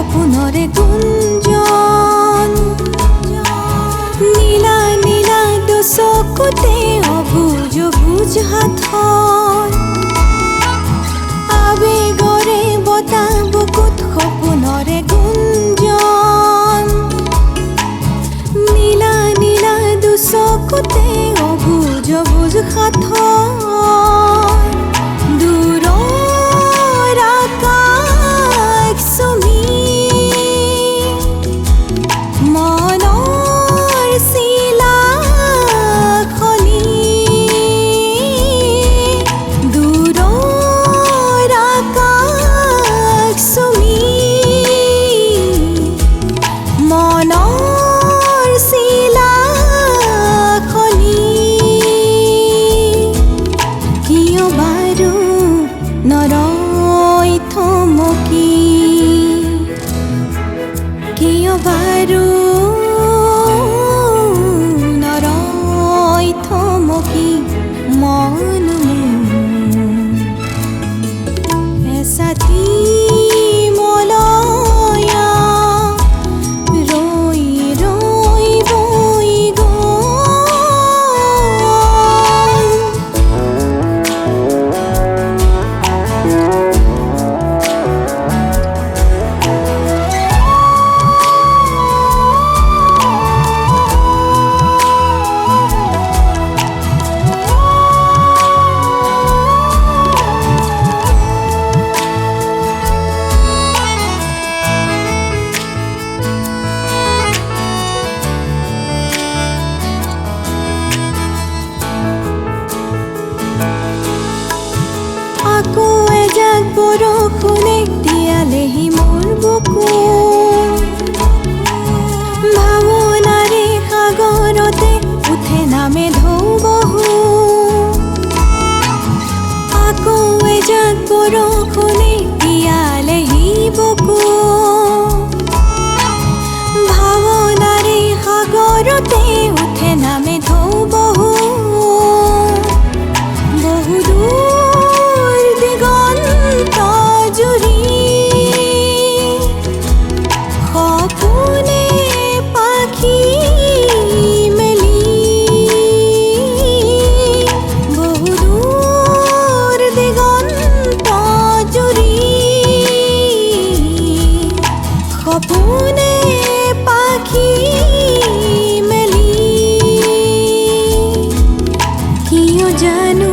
সপোনৰে গুঞ্জন নীলা নীলা দুচকুতে অবুজ অবুজ হাতখন আবেগৰে বতাহ বুকুত সপোনৰে গুঞ্জন নীলা নীলা দুচকুতে অবুজ অবুজ হাতখন নৰৈ থমকি কিয় বাৰু নৰৈ থমকি মন এচাতি মলয়া ৰৈ ৰৈ বৈ আকৌ এজাক বৰষুণে তিয়ালেহি মোৰ বুকু ভাৱনাৰে সাগৰতে উঠে নামে ঢৌ বহু আকৌ এজাক বৰষুণে তিয়ালেহি বুকু ভাৱনাৰে সাগৰতে উঠে নামে ঢৌ বহু সপোনে পাখি মেলি কিয় জানো